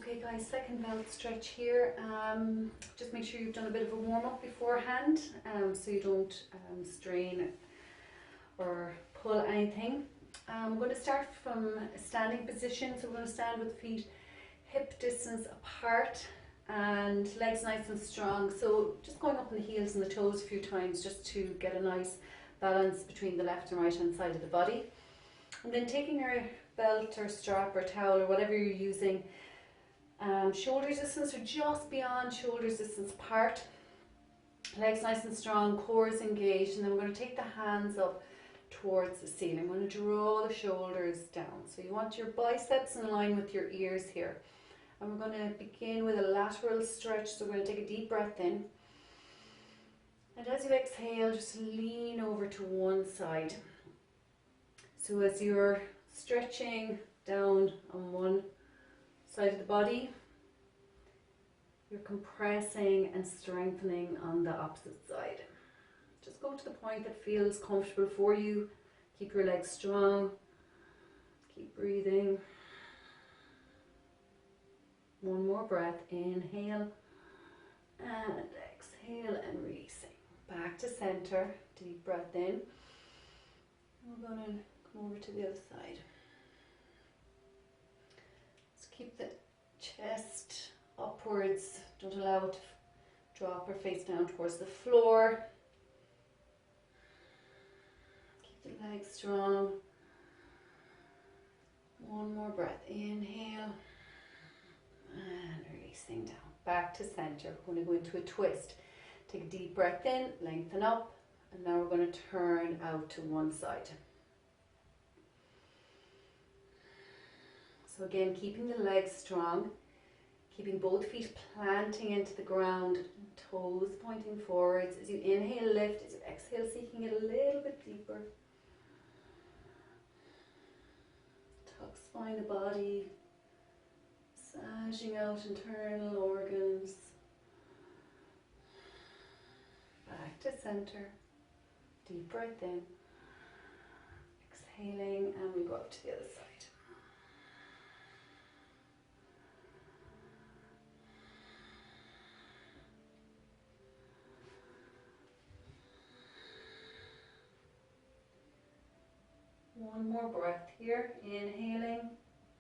Okay guys, second belt stretch here. Just make sure you've done a bit of a warm up beforehand, so you don't strain or pull anything. I'm going to start from a standing position, so we're going to stand with feet hip distance apart and legs nice and strong. So just going up on the heels and the toes a few times just to get a nice balance between the left and right hand side of the body. And then taking your belt or strap or towel or whatever you're using, shoulder distance or just beyond shoulder distance apart, legs nice and strong, core is engaged, and then we're going to take the hands up towards the ceiling. We're going to draw the shoulders down. So you want your biceps in line with your ears here. And we're going to begin with a lateral stretch. So we're going to take a deep breath in. And as you exhale, just lean over to one side. So as you're stretching down on one side of the body, you're compressing and strengthening on the opposite side. Just go to the point that feels comfortable for you. Keep your legs strong. Keep breathing. One more breath. Inhale and exhale and releasing. Back to center. Deep breath in. We're going to come over to the other side. Just keep the chest upwards. Don't allow it to drop or face down towards the floor. Keep the legs strong. One more breath. Inhale and releasing down. Back to center. We're going to go into a twist. Take a deep breath in, lengthen up, and now we're going to turn out to one side. So again, keeping the legs strong, keeping both feet planting into the ground, toes pointing forwards. As you inhale, lift. As you exhale, seeking it a little bit deeper. Tuck spine the body, massaging out internal organs. Back to center. Deep breath in. Exhaling, and we go up to the other side. One more breath here, inhaling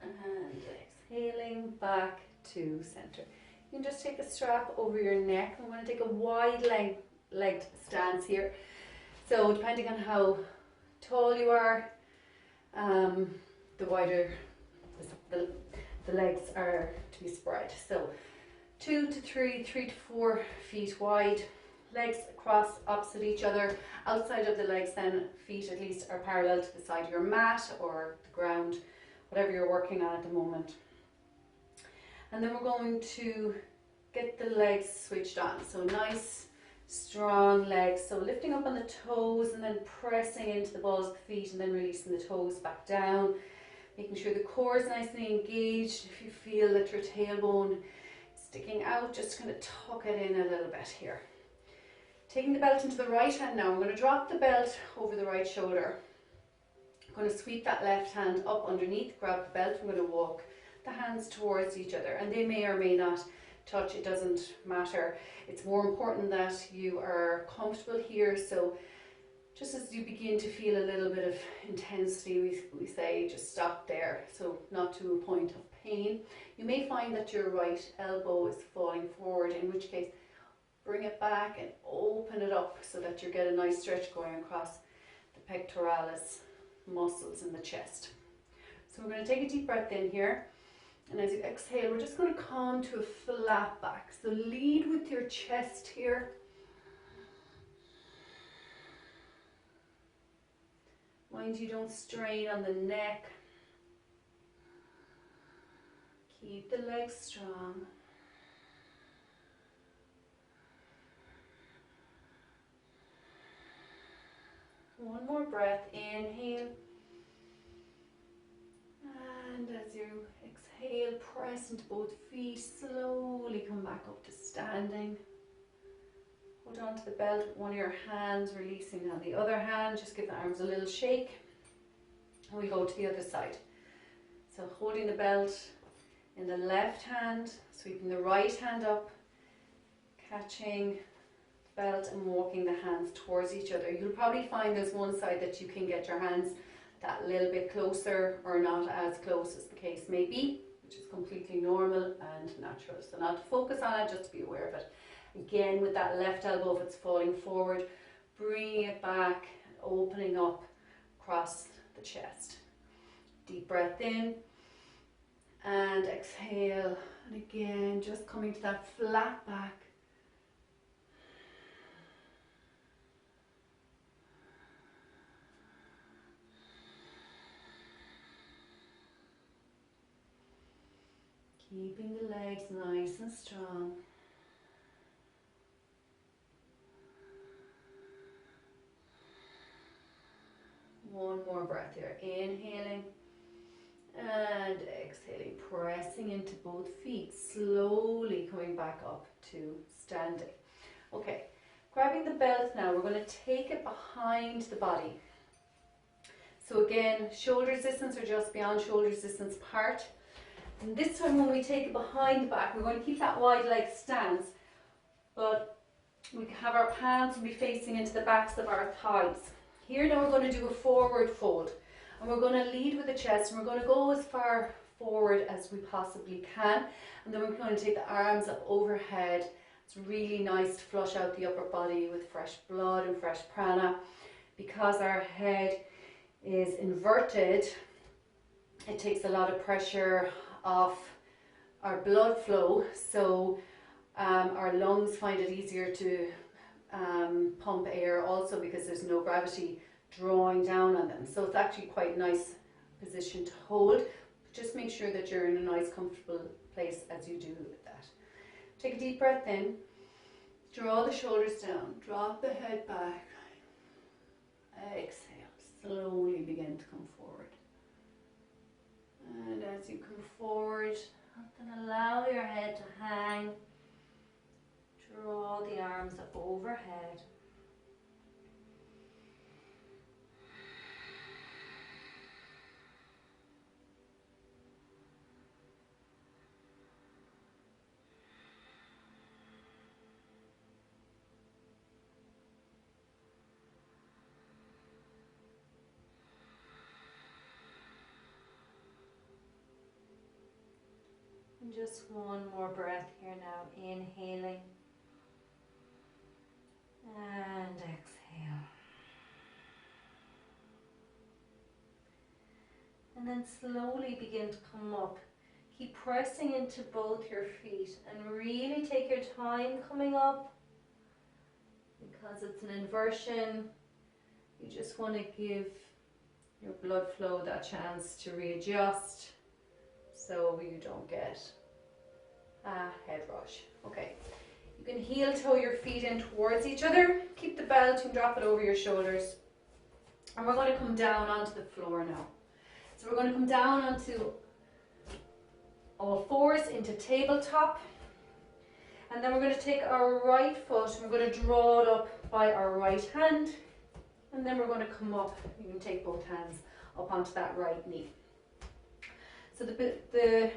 and exhaling, back to center. You can just take the strap over your neck. I'm going to take a wide legged stance here. So depending on how tall you are, the wider the legs are to be spread. So 2 to 3, 3 to 4 feet wide. Legs across opposite each other. Outside of the legs then, feet at least are parallel to the side of your mat or the ground, whatever you're working on at the moment. And then we're going to get the legs switched on. So nice, strong legs. So lifting up on the toes and then pressing into the balls of the feet and then releasing the toes back down. Making sure the core is nicely engaged. If you feel that your tailbone is sticking out, just kind of tuck it in a little bit here. Taking the belt into the right hand now, I'm going to drop the belt over the right shoulder. I'm going to sweep that left hand up underneath, grab the belt. I'm going to walk the hands towards each other, and they may or may not touch, it doesn't matter. It's more important that you are comfortable here. So just as you begin to feel a little bit of intensity, we say just stop there, so not to a point of pain. You may find that your right elbow is falling forward, in which case bring it back and open it up so that you get a nice stretch going across the pectoralis muscles in the chest. So we're going to take a deep breath in here, and as you exhale, we're just going to come to a flat back. So lead with your chest here. Mind you don't strain on the neck. Keep the legs strong. One more breath, inhale, and as you exhale, press into both feet, slowly come back up to standing. Hold on to the belt with one of your hands, releasing on the other hand, just give the arms a little shake, and we go to the other side. So holding the belt, in the left hand, sweeping the right hand up, catching the belt and walking the hands towards each other. You'll probably find there's one side that you can get your hands that little bit closer or not as close as the case may be, which is completely normal and natural. So not to focus on it, just to be aware of it. Again, with that left elbow, if it's falling forward, bringing it back and opening up across the chest. Deep breath in and exhale. And again, just coming to that flat back. Keeping the legs nice and strong. One more breath here. Inhaling and exhaling, pressing into both feet, slowly coming back up to standing. Okay, grabbing the belt now, we're going to take it behind the body. So again, shoulder distance or just beyond shoulder distance apart. And this time when we take it behind the back, we're going to keep that wide leg stance, but we can have our palms will be facing into the backs of our thighs. Here now we're going to do a forward fold, and we're going to lead with the chest, and we're going to go as far forward as we possibly can, and then we're going to take the arms up overhead. It's really nice to flush out the upper body with fresh blood and fresh prana. Because our head is inverted, it takes a lot of pressure off our blood flow, so our lungs find it easier to pump air also because there's no gravity drawing down on them. So it's actually quite a nice position to hold. Just make sure that you're in a nice comfortable place as you do that. Take a deep breath in, draw the shoulders down, drop the head back, exhale, slowly begin to come forward. And as you come forward, then allow your head to hang. Draw the arms up overhead. And just one more breath here now, inhaling. And exhale. And then slowly begin to come up. Keep pressing into both your feet and really take your time coming up. Because it's an inversion, you just want to give your blood flow that chance to readjust so you don't get a head rush. Okay. You can heel toe your feet in towards each other. Keep the belt and drop it over your shoulders. And we're going to come down onto the floor now. So we're going to come down onto all fours into tabletop. And then we're going to take our right foot and we're going to draw it up by our right hand. And then we're going to come up. You can take both hands up onto that right knee. So the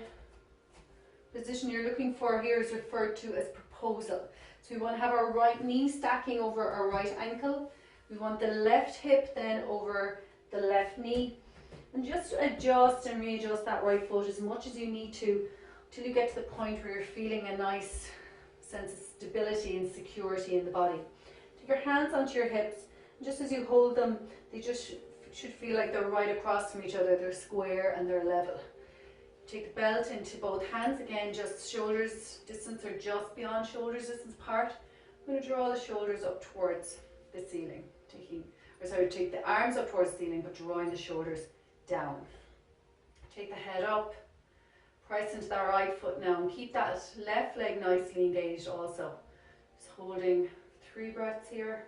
position you're looking for here is referred to as proposal. So we want to have our right knee stacking over our right ankle. We want the left hip then over the left knee. And just adjust and readjust that right foot as much as you need to till you get to the point where you're feeling a nice sense of stability and security in the body. Take your hands onto your hips, and just as you hold them, they just should feel like they're right across from each other. They're square and they're level. Take the belt into both hands, again just shoulders distance or just beyond shoulders distance apart. I'm going to draw the shoulders up towards the ceiling. Take the arms up towards the ceiling but drawing the shoulders down. Take the head up, press into that right foot now and keep that left leg nicely engaged also. Just holding 3 breaths here.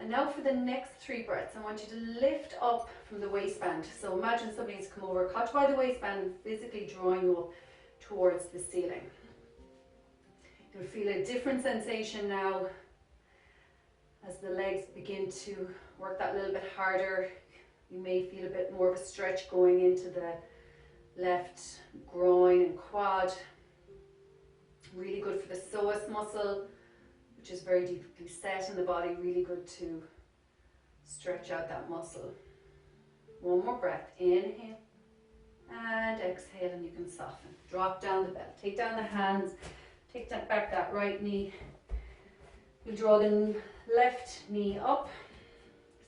And now for the next 3 breaths, I want you to lift up from the waistband. So imagine somebody's come over, caught you by the waistband and physically drawing you up towards the ceiling. You'll feel a different sensation now as the legs begin to work that little bit harder. You may feel a bit more of a stretch going into the left groin and quad. Really good for the psoas muscle, which is very deeply set in the body. Really good to stretch out that muscle. One more breath. Inhale and exhale, and you can soften. Drop down the belt. Take down the hands. Take back that right knee. We'll draw the left knee up.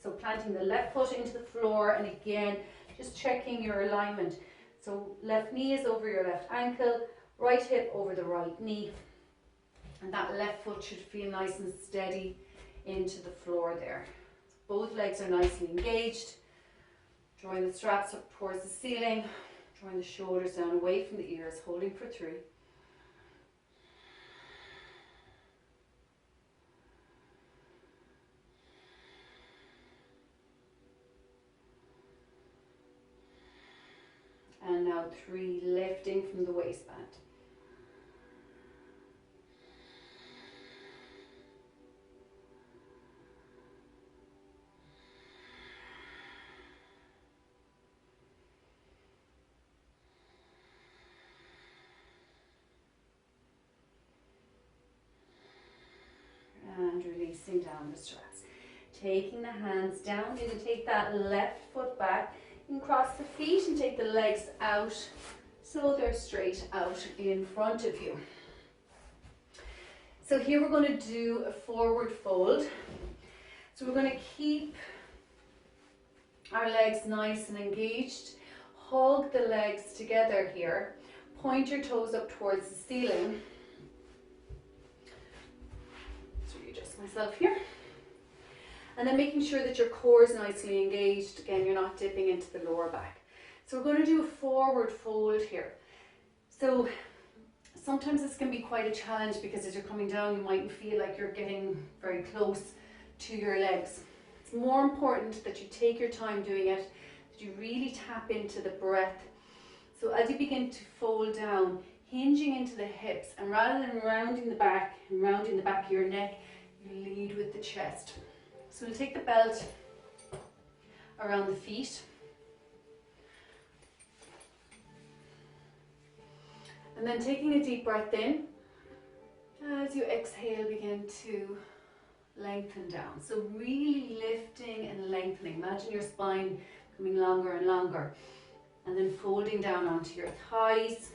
So planting the left foot into the floor, and again, just checking your alignment. So left knee is over your left ankle, right hip over the right knee. And that left foot should feel nice and steady into the floor there. So both legs are nicely engaged. Drawing the straps up towards the ceiling. Drawing the shoulders down away from the ears, holding for 3. And now 3, lifting from the waistband. And releasing down the straps. Taking the hands down, you're going to take that left foot back. You can cross the feet and take the legs out so they're straight out in front of you. So here we're going to do a forward fold. So we're going to keep our legs nice and engaged. Hug the legs together here. Point your toes up towards the ceiling. So readjust myself here. And then making sure that your core is nicely engaged. Again, you're not dipping into the lower back. So we're going to do a forward fold here. So sometimes this can be quite a challenge because as you're coming down, you mightn't feel like you're getting very close to your legs. It's more important that you take your time doing it, that you really tap into the breath. So as you begin to fold down, hinging into the hips, and rather than rounding the back and rounding the back of your neck, you lead with the chest. So we'll take the belt around the feet. And then taking a deep breath in, as you exhale, begin to lengthen down. So really lifting and lengthening. Imagine your spine becoming longer and longer. And then folding down onto your thighs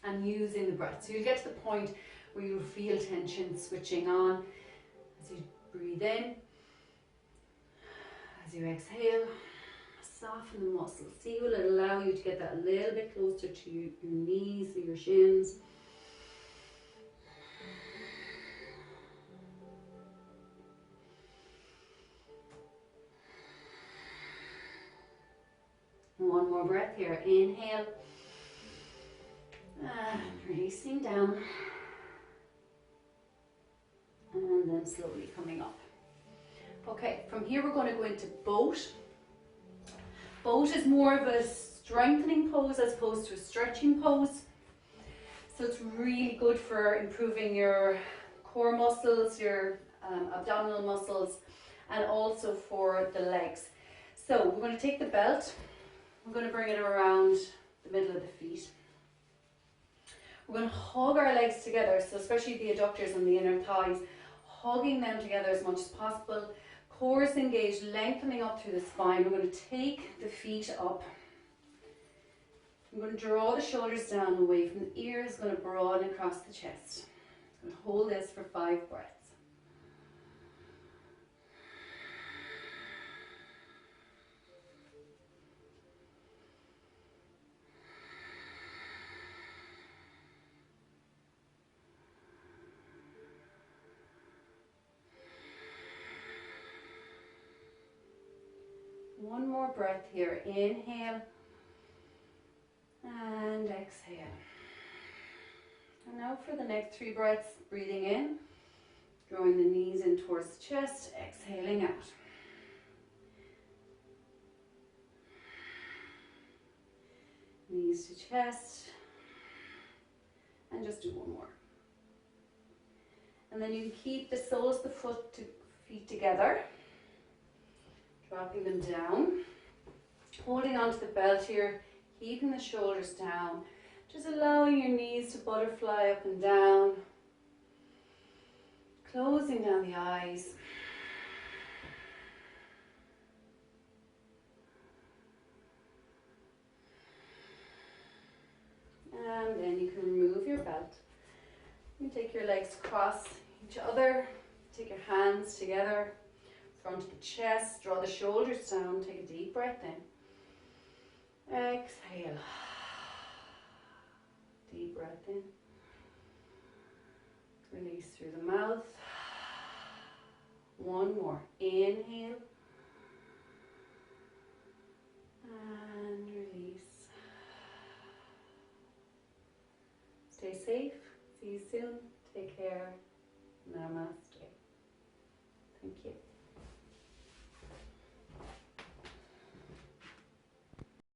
and using the breath. So you'll get to the point where you feel tension switching on as you breathe in. As you exhale, soften the muscles. See, will it allow you to get that a little bit closer to your knees or your shins. One more breath here. Inhale. And releasing down. And then slowly coming up. Okay, from here we're going to go into boat. Boat is more of a strengthening pose as opposed to a stretching pose. So it's really good for improving your core muscles, your abdominal muscles, and also for the legs. So we're going to take the belt. We're going to bring it around the middle of the feet. We're going to hug our legs together, so especially the adductors and the inner thighs, hugging them together as much as possible. Core is engaged, lengthening up through the spine. We're going to take the feet up. I'm going to draw the shoulders down away from the ears, going to broaden across the chest. I'm going to hold this for 5 breaths. One more breath here. Inhale and exhale. And now for the next 3 breaths, breathing in, drawing the knees in towards the chest, exhaling out. Knees to chest, and just do one more. And then you can keep the soles of the feet together. Dropping them down, holding onto the belt here, keeping the shoulders down, just allowing your knees to butterfly up and down, closing down the eyes. And then you can remove your belt. You take your legs across each other, take your hands together, front of the chest, draw the shoulders down, take a deep breath in. Exhale. Deep breath in. Release through the mouth. One more. Inhale. And release. Stay safe. See you soon. Take care. Namaste.